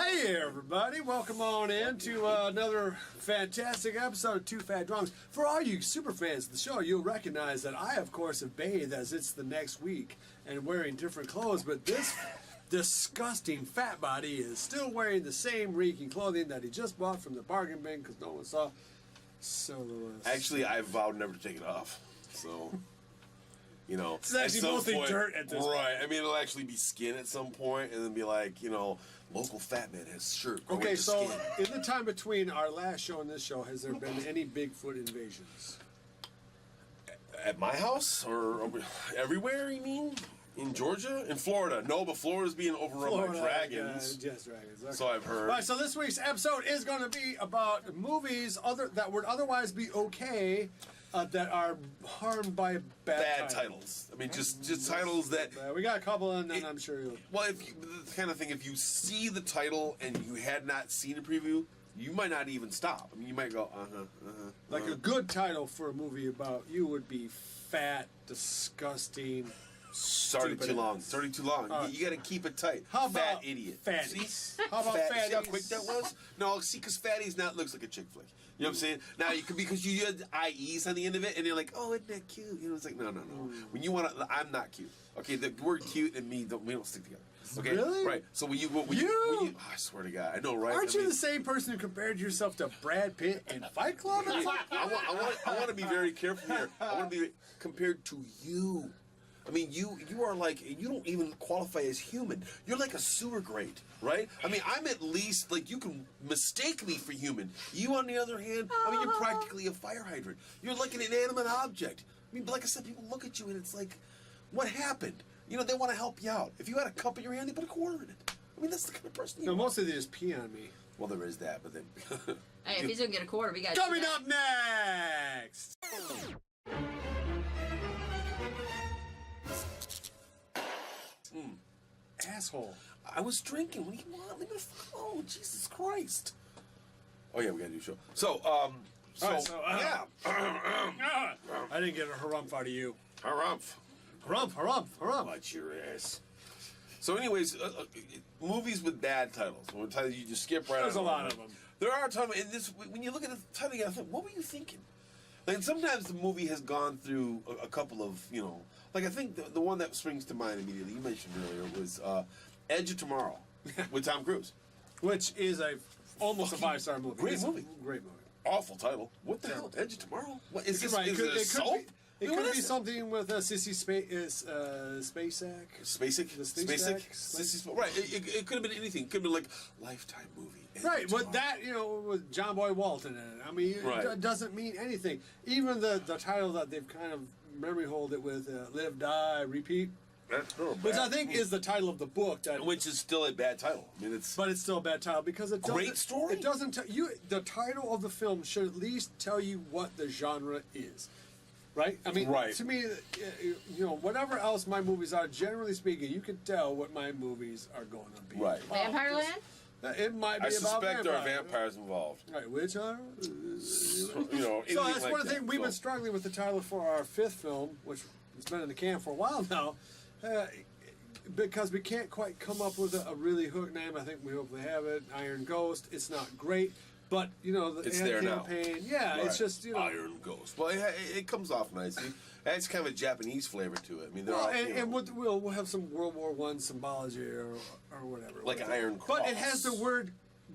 Hey everybody, welcome on in to another fantastic episode of Two Fat Drunks. For all you super fans of the show, you'll recognize that I, of course, have bathed as it's the next week and wearing different clothes, but this disgusting fat body is still wearing the same reeking clothing that he just bought from the bargain bin because no one saw. So, actually, I vowed never to take it off, so... You know, it's actually mostly dirt at this point. Right. I mean, it'll actually be skin at some point, and then be like, you know, local fat man has shirt. Okay, so skin. in the time between our last show and this show, has there been any Bigfoot invasions? At my house or everywhere? You mean in Georgia, in Florida? No, but Florida's being overrun by dragons. Yes, dragons. Okay. So I've heard. All right, so this week's episode is going to be about movies that would otherwise be okay. That are harmed by bad titles. I mean, just titles that... we got a couple, and then I'm sure you'll... Well, the kind of thing, if you see the title and you had not seen a preview, you might not even stop. I mean, you might go, Like a good title for a movie about you would be Fat, Disgusting... Started too long. Started too long. You got to keep it tight. How about Fat Idiot? Fatties? How about Fatties? See how quick that was? No, see, because Fatties now looks like a chick flick. You know what I'm saying? Now, you could, because you had IEs on the end of it, and you're like, oh, isn't that cute? You know, it's like, no. When you want to, I'm not cute. Okay, the word cute and me, we don't stick together. Okay? Really? Right. So when you oh, I swear to God, I know, right? Aren't you the same person who compared yourself to Brad Pitt in Fight Club? I want to be very careful here. I want to be compared to you. I mean, you are like, you don't even qualify as human. You're like a sewer grate, right? I mean, I'm at least, like, you can mistake me for human. You, on the other hand, I mean, you're practically a fire hydrant. You're like an inanimate object. I mean, but like I said, people look at you and it's like, what happened? You know, they want to help you out. If you had a cup in your hand, they put a quarter in it. I mean, that's the kind of person you are. No, mostly they just pee on me. Well, there is that, but then... Hey, if he's gonna get a quarter, we got Coming up next! Asshole. I was drinking. What do you want? Leave me the fuck alone. Jesus Christ. Oh, yeah, we gotta do a show. So, yeah. I didn't get a harumph out of you. Harumph. Harumph. Watch your ass. So, anyways, movies with bad titles. When titles you just skip right. There's a lot of them. There are a ton of them. And this, when you look at the title, you gotta think, what were you thinking? Like, sometimes the movie has gone through a couple of, you know, like I think the one that springs to mind immediately, you mentioned earlier, was Edge of Tomorrow with Tom Cruise. Which is almost a 5-star movie. Great movie. Great movie. Awful title. What the hell? Edge of Tomorrow? What is this? Right. Is it a soap? It could be something with Sissy Spacek. Spacek? Right. It could have been anything. It could have been like Lifetime movie. Right, but that, you know, with John Boy Walton in it. I mean, it doesn't mean anything. Even the title that they've kind of memory hold it with, Live, Die, Repeat. That's not which I think is the title of the book. Which is still a bad title. I mean, but it's still a bad title because it doesn't... Great story? It doesn't tell you... The title of the film should at least tell you what the genre is. Right? I mean, to me, you know, whatever else my movies are, generally speaking, you can tell what my movies are going to be. Right. Vampire-Land? It might be I about suspect there are vampires involved. Right, which are... You know, so that's like one thing. We've been struggling with the title for our 5th film, which has been in the can for a while now, because we can't quite come up with a really hook name. I think we hopefully have it. Iron Ghost. It's not great. But, you know, the it's ad there campaign, now. Yeah, it's just, you know... Iron Ghost. Well, it comes off nicely. It has kind of a Japanese flavor to it. I mean, we'll have some World War I symbology or whatever. Like Iron Cross. But it has the word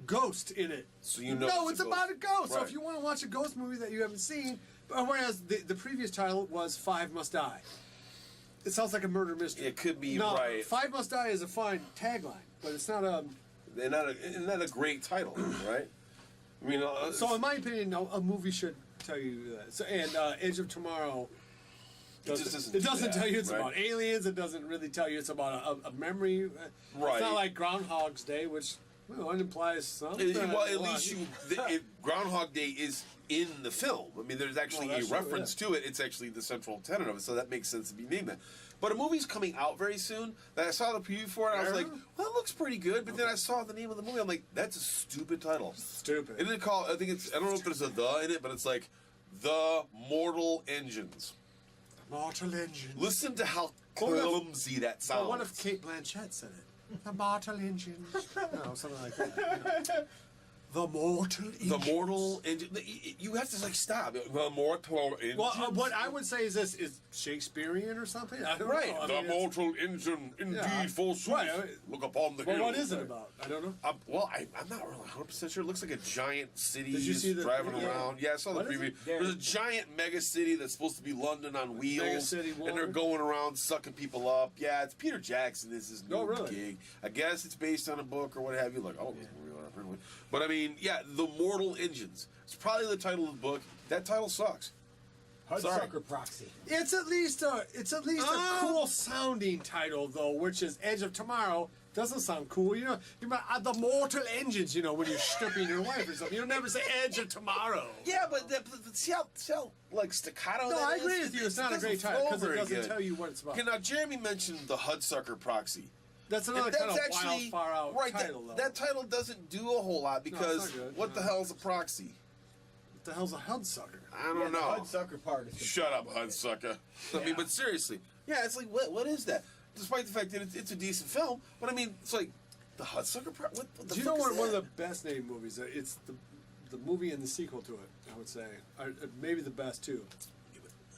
ghost in it. So you know no, it's about a ghost. Right. So if you want to watch a ghost movie that you haven't seen... Whereas the previous title was Five Must Die. It sounds like a murder mystery. It could be, no, right. Five Must Die is a fine tagline, but it's not a... Not a great title, right? I mean, so in my opinion, a movie should tell you that. So, and Edge of Tomorrow doesn't tell you it's about aliens. It doesn't really tell you it's about a memory. Right. It's not like Groundhog's Day, which it implies something. Well, at least Groundhog Day is in the film. I mean, there's actually a reference to it. It's actually the central tenet of it, so that makes sense to be named that. But a movie's coming out very soon that I saw the preview for it. I was like, well, it looks pretty good. But then I saw the name of the movie. I'm like, that's a stupid title. Stupid. And I think it's, I don't know if there's a "the" in it, but it's like, The Mortal Engines. Mortal Engines. Listen to how clumsy that sounds. Well, what if Kate Blanchett said it? The mortal engine. No, something like that. You know. The mortal engine. The mortal engine. You have to like stop. The mortal engine. Well, what I would say is this is Shakespearean or something. I don't Right. know. I The mean, it's- mortal engine, indeed, Yeah, full sooth. right, I mean- Look upon the Well, hill. what is it about? I don't know. Well, I'm not really 100% sure. It looks like a giant city Did you see the- driving yeah. around. Yeah, I saw What the is preview. it? There's a giant mega city that's supposed to be London on wheels. Mega City and they're War? going around sucking people up. Yeah, it's Peter Jackson. This is new Oh, really? gig. I guess it's based on a book or what have you. Like, oh, this movie went up anyway. But I mean, yeah, The Mortal Engines. It's probably the title of the book. That title sucks. Sorry. Hudsucker Proxy. It's at least a cool sounding title though, which is Edge of Tomorrow. Doesn't sound cool, you know. You might, the mortal engines, you know, when you're stripping your wife or something. You'll never say Edge of Tomorrow. Yeah, but see how like staccato No, that I is? agree with you. It's not a doesn't great title flow because it very doesn't good. tell you what it's about. Okay, now Jeremy mentioned the Hudsucker Proxy. That's another If kind of wild, far out right, title that, though. that title doesn't do a whole lot because not good, what the no. hell's a proxy? What the hell's a Hudsucker? I don't The know. Hudsucker part is the Shut up, Hudsucker. I mean, Yeah. but seriously, yeah, it's like what is that? Despite the fact that it's a decent film, but I mean, it's like the Hudsucker. What the Do you fuck know is one of that? the best named movies? It's the movie and the sequel to it. I would say, maybe the best too.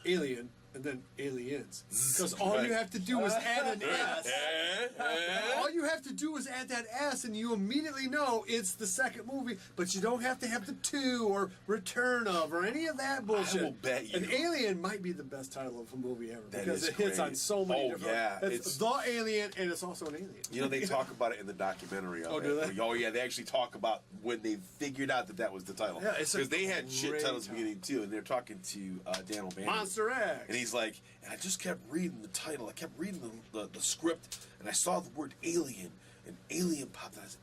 Alien and then Aliens, because all Right. you have to do is add an S. Eh? All you have to do is add that S, and you immediately know it's the second movie. But you don't have to have the two or Return of or any of that bullshit. will bet you. An Alien might be the best title of a movie ever That because is it hits great. on so many Oh, different. yeah, it's it's- the Alien, and it's also an alien. You know, they talk about it in the documentary. Of Oh, it. do they? Oh, yeah, they actually talk about when they figured out that was the title. Yeah, it's a because they had shit great titles at the title. beginning too, and they're talking to Dan O'Bannon. Monster X. And he's like, and I just kept reading the title. I kept reading the script, and I saw the word alien, and alien popped out as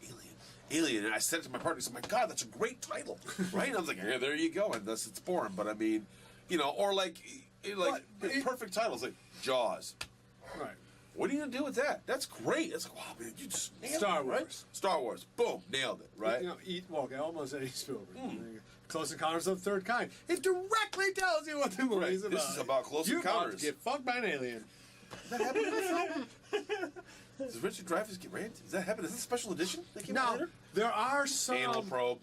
alien. And I said it to my partner, I said, my God, that's a great title, right? And I was like, yeah, there you go. And thus it's boring, but I mean, you know, or like But the it- perfect titles, like Jaws. Right. What are you gonna do with that? That's great. It's like, wow, man, you just nailed Star it, right? Wars. Star Wars. Boom, nailed it, right? You know, I almost said Spielberg. Close Encounters of the Third Kind. It directly tells you what the movie's Right. about. This is about Close You're about Encounters. to get fucked by an alien. Does that happen in the film? Does Richard Dreyfuss get rammed? Does that happen? Is this a special edition that came out Now, later? there are some. Anal probe.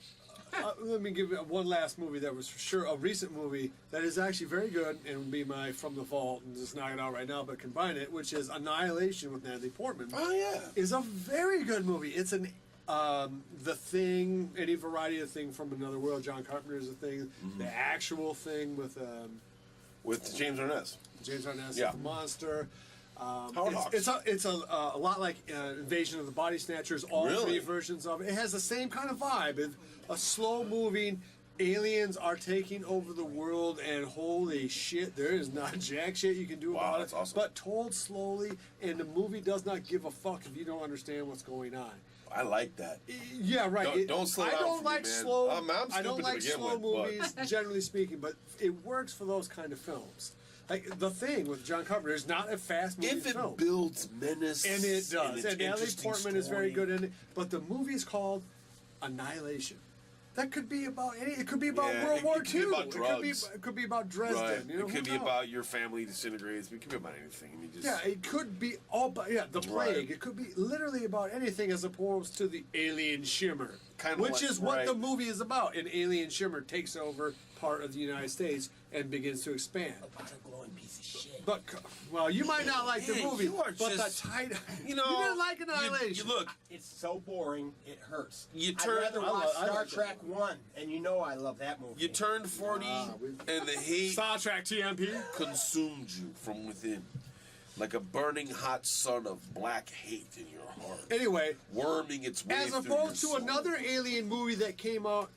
Let me give you one last movie that was for sure a recent movie that is actually very good and would be my From the Vault and just knock it out right now, but combine it, which is Annihilation with Natalie Portman. Oh yeah. Is a very good movie. It's an The Thing, any variety of Thing from Another World. John Carpenter's The Thing, the actual Thing with With James Arness. James Arness Yeah. as the monster. Howard Hawks. It's a lot like Invasion of the Body Snatchers. All Really? three versions of it. It has the same kind of vibe. A slow moving. Aliens are taking over the world, and holy shit, there is not jack shit you can do Wow, about that's it. awesome. But told slowly, and the movie does not give a fuck if you don't understand what's going on. I like that. Yeah, right. Don't slow I down don't for me, like man. slow. I'm I don't stupid to like begin slow with, but- movies, generally speaking, but it works for those kind of films. Like The Thing with John Carpenter is not a fast moving If it film, builds menace, and it does. it's And Natalie interesting Portman is very story. good in it. But the movie is called Annihilation. That could be about any. It could be about Yeah, World it War could be II. about It drugs. could be about Dresden. Right. You know, It could who be knows? about your family disintegrates. It could be about anything. I mean, just Yeah, it could be all, but yeah, the plague. Right. It could be literally about anything as opposed to the alien shimmer, Kinda which like- is what right. the movie is about. An alien shimmer takes over part of the United States and begins to expand. What a glowing piece of shit. But well, you might not like the Man, movie, you are but just- the title. you know, you didn't like Annihilation. You look, It's so boring, it hurts. You I'd turn- rather I watch love- I Star like that Trek 1, and you know I love that movie. you turned 40, and the hate Star Trek TMP. consumed you from within, like a burning hot sun of black hate in your heart, Anyway, worming its way as through opposed to your soul. another alien movie that came out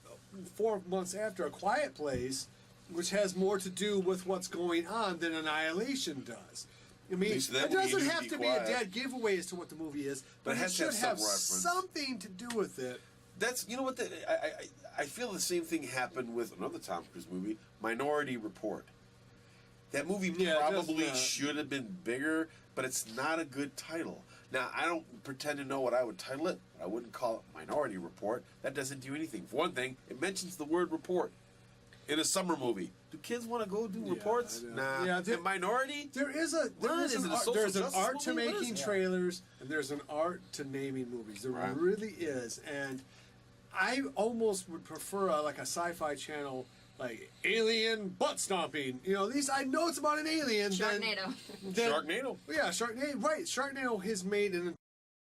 4 months after, A Quiet Place, which has more to do with what's going on than Annihilation does. I mean, least that it movie doesn't you have be to be quiet. a dead giveaway as to what the movie is, but But it it has to should have some have reference. something to do with it. That's you know what I feel the same thing happened with another Tom Cruise movie, Minority Report. That movie Yeah, it does probably not. should have been bigger, but it's not a good title. Now I don't pretend to know what I would title it. I wouldn't call it Minority Report. That doesn't do anything. For one thing, it mentions the word report. in a summer movie. Do kids want to go do reports? I know. Nah. Yeah, And Minority? There is a What? Is it a social there's an justice art to movie? What is making it? trailers and there's an art to naming movies. There Right. really is, and I almost would prefer like a sci-fi channel like Alien butt stomping. You know, these I know it's about an alien. Sharknado. Sharknado. Yeah, Sharknado. Right, Sharknado has made an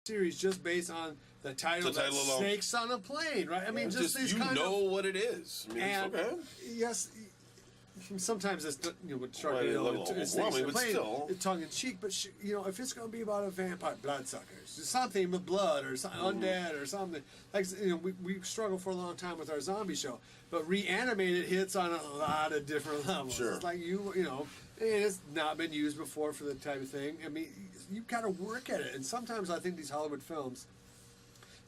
series just based on the title, The title that alone. Snakes on a Plane. Right. I mean, just these you kind know of. what it is. I mean, And it's okay. yes, sometimes it's with Well, a Sharknado, little it's overwhelming, but still. tongue in cheek. But if it's going to be about a vampire, bloodsuckers, something with blood or something undead or something, like we struggled for a long time with our zombie show, but Reanimated hits on a lot of different levels. Sure. It's like and it's not been used before for the type of thing. I mean, you've got to work at it, and sometimes I think these Hollywood films.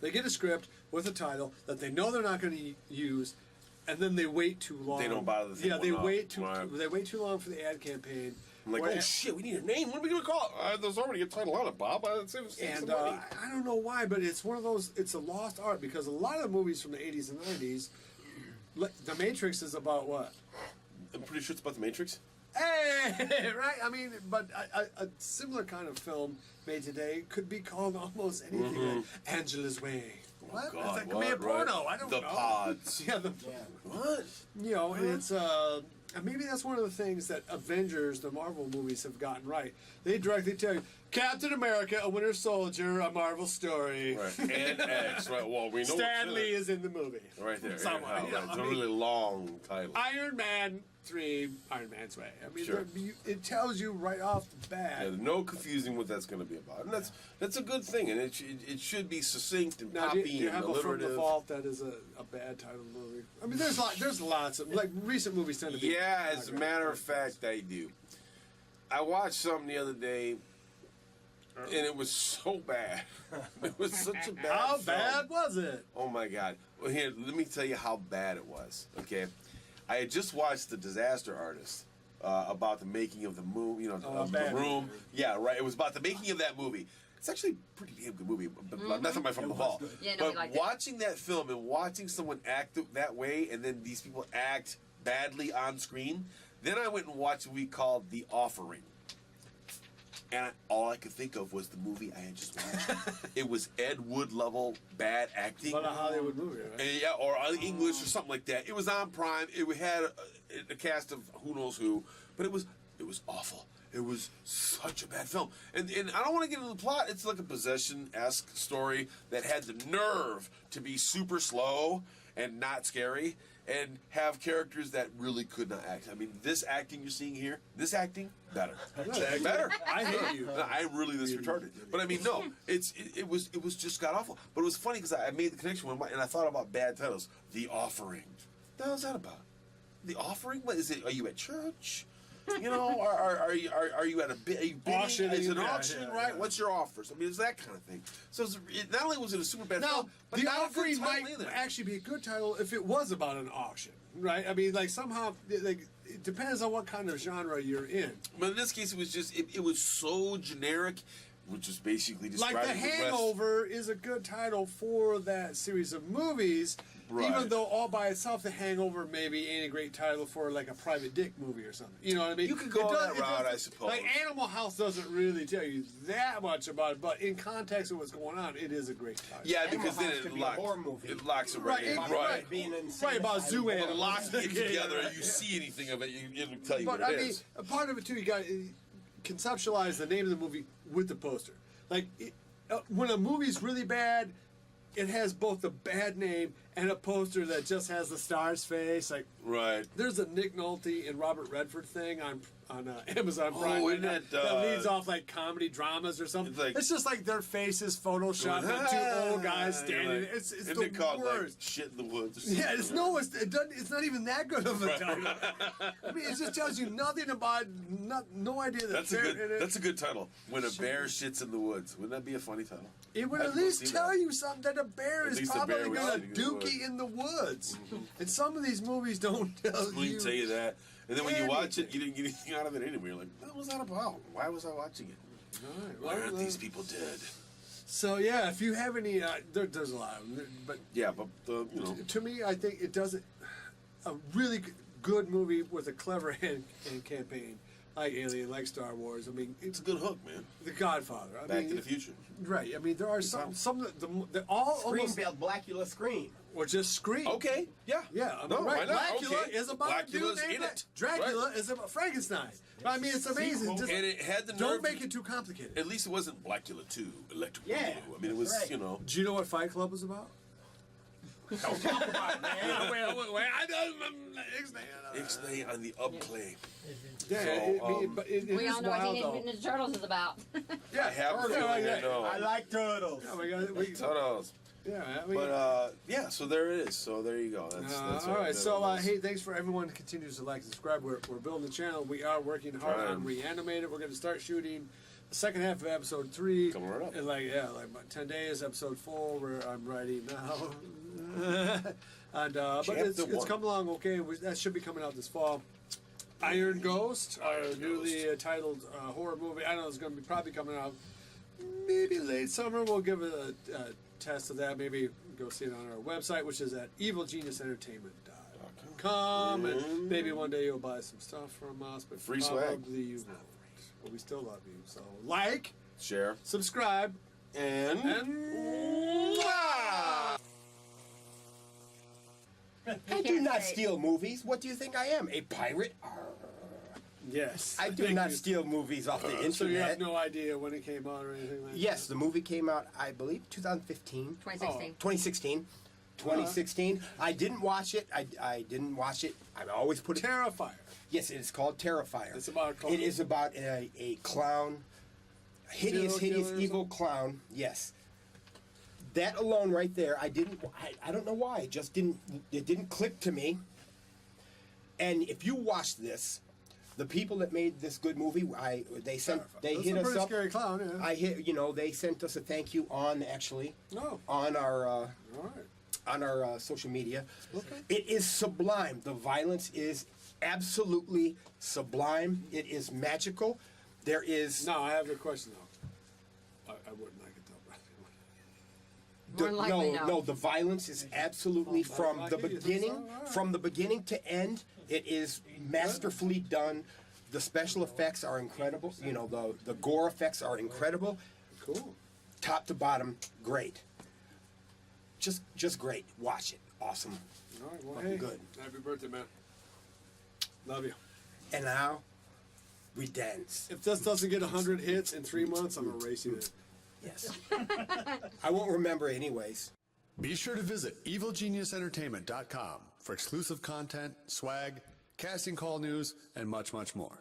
They get a script with a title that they know they're not going to use, and then they wait too long. They don't bother to think Yeah, they one up. wait too. Right. They wait too long for the ad campaign. I'm like, Or- oh shit, we need a name. What are we gonna call it? There's already a title on it, Bob. Save some And money. I don't know why, but it's one of those. It's a lost art because a lot of the movies from the '80s and '90s, The Matrix is about what? I'm pretty sure it's about the Matrix. Hey, right? I mean, but a similar kind of film made today could be called almost anything. Like Angela's Way. What? God, That could be a what, porno. right? I don't The know. Pods. Yeah, What? and it's and maybe that's one of the things that Avengers, the Marvel movies, have gotten right. They directly tell you, Captain America, a Winter Soldier, a Marvel story. Right. And X. Right. Well, we know Stan it's Lee is in the movie. right there. Somewhere, Yeah, you know, it's I a mean- really long title. Iron Man 3, Iron Man's Way. I mean, Sure. it tells you right off the bat. Yeah, no confusing what that's going to be about, and that's a good thing, and it should be succinct and Now, poppy do you and have a From the alliterative. Vault that is a bad title movie? I mean, there's lots of like recent movies tend to be. Yeah, as a not matter great. of fact, I do. I watched something the other day, and it was so bad. It was such a bad. How film. bad was it? Oh my God! Well, here, let me tell you how bad it was. Okay, I had just watched The Disaster Artist about the making of the movie. You know, of The bad Room. movie. Yeah, right. It was about the making of that movie. It's actually a pretty damn good movie, but nothing by From the Vault. Yeah, no, we But liked it. watching that film and watching someone act that way, and then these people act badly on screen, then I went and watched a movie called The Offering. And all I could think of was the movie I had just watched. It was Ed Wood level bad acting. But a Hollywood movie, right? And yeah, or English or something like that. It was on Prime. It had a cast of who knows who, but it was awful. It was such a bad film. And I don't want to get into the plot. It's like a possession-esque story that had the nerve to be super slow and not scary and have characters that really could not act. I mean, this acting you're seeing here, better. Better. I hate you. No, I'm really this retarded. But I mean, no, it was just god awful. But it was funny because I made the connection and I thought about bad titles. The Offering. What the hell is that about? The Offering? What is it? Are you at church? You know, are you at a bit? Are you bidding? Auctioning, It's an yeah, auction, yeah, right? yeah. What's your offers? I mean, it's that kind of thing. So not only was it a super bad Now, film, but the not a good offering title might either. actually be a good title if it was about an auction, right? I mean, like somehow, like it depends on what kind of genre you're in. But in this case, it was just it was so generic, which is basically describing Like The the rest. Hangover is a good title for that series of movies, Right. even though all by itself, The Hangover maybe ain't a great title for like a Private Dick movie or something. You know what I mean? You could go It that route, doesn't- I suppose. Like Animal House doesn't really tell you that much about it, but in context of what's going on, it is a great title. Yeah, Animal because then House it could be a locks horror movie. it locks it Right, right in. right. Right. Being insane Right, about asylum. zoo It animals. locks it Yeah, together, yeah, and you yeah. see anything of it, it'll tell you But what I it mean, is. a part of it too, you got to conceptualize the name of the movie with the poster. Like when a movie's really bad, it has both the bad name and a poster that just has the star's face. Like Right. there's a Nick Nolte and Robert Redford thing on Amazon Prime Oh, right isn't now that, that leads off like comedy dramas or something. It's like- It's just like their faces photoshopped on two old guys standing. It's Isn't the it called worst. like shit in the woods? Or Yeah, something? it's not even that good of a title. I mean, it just tells you nothing about, no idea that That's a they're good. in it. That's a good title. When a bear shits in the woods. Wouldn't that be a funny title? It would I'd at go least see tell that. you something that a bear At is least a probably bear was going to sitting in the woods. dookie in the woods. And some of these movies don't tell We you. can tell you that. And then when you watch it, anything. you didn't get anything out of it anyway. You're like, what was that about? Why was I watching it? Right, Why well, aren't these people dead? So yeah, if you have any, there's a lot of them, but Yeah, but you know, to me, I think it doesn't. A really good movie with a clever hand campaign, like Alien, like Star Wars. I mean, It's a good hook, man. The Godfather. I Back mean, to the Future. Right. I mean, there are some that the all Scream almost built Blackula Scream. or just Scream. Okay, yeah. Yeah, I mean, No, right. why not? Dracula Okay. is about a dude Dracula's named in it. Dracula Right. is about Frankenstein. I mean, it's amazing. Just, And it had the nerve. don't make it too complicated. At least it wasn't Blackula 2, Electric Yeah, Boogaloo. I mean, it was, right. you know. Do you know what Fight Club was about? Don't talk about it, man. I don't. Ixnay on the upclay. Yeah, So, it We is all know what wild Teenage though. Mutant Ninja Turtles is about. Yeah, I have a yeah, feeling yeah, I know. I like turtles. Yeah, we Tunnels. yeah, I mean, But, yeah, so there it is. So there you go. That's all what right. that So, was. hey, thanks for everyone who continues to like and subscribe. We're building the channel. We are working hard on Reanimated. We're going to start shooting the second half of episode 3. Coming right up. In like about 10 days. Episode 4, where I'm writing now. And but it's Chapter 1. come along okay. That should be coming out this fall. Iron Ghost, our newly titled horror movie. I know it's going to be probably coming out maybe late summer. We'll give it a test of that. Maybe go see it on our website, which is at evilgeniusentertainment.com. And maybe one day you'll buy some stuff from us. But Free swag. probably you won't. But we still love you. So like, Share. subscribe, And. I do not steal movies. What do you think I am? A pirate? yes. I do Thank not you. steal movies off the internet. So you have no idea when it came out or anything like that? Yes, the movie came out, I believe, 2015. 2016. 2016. 2016. I didn't watch it. I didn't watch it. I always put it. Terrifier. Yes, it is called Terrifier. It's about a clown. It is about a clown, hideous, Serial killer or evil something? clown. Yes. That alone, right there, I didn't. I don't know why. It just didn't. It didn't click to me. And if you watch this, the people that made this good movie, they sent, they That's hit a us pretty up. scary clown, yeah. I hit. They sent us a thank you on No. on our. All right. On our social media. Okay. It is sublime. The violence is absolutely sublime. It is magical. There is No, I have a question though. I wouldn't like it though. More than likely, no. the violence is absolutely from like the it, you think beginning, so? All right. from the beginning to end. It is masterfully done. The special effects are incredible. The gore effects are incredible. Cool. Top to bottom, great. Just great. Watch it. Awesome. All right. Well, Fucking hey. good. Happy birthday, man. Love you. And now, we dance. If this doesn't get 100 hits in 3 months, I'm erasing it. Yes. I won't remember anyways. Be sure to visit evilgeniusentertainment.com for exclusive content, swag, casting call news, and much, much more.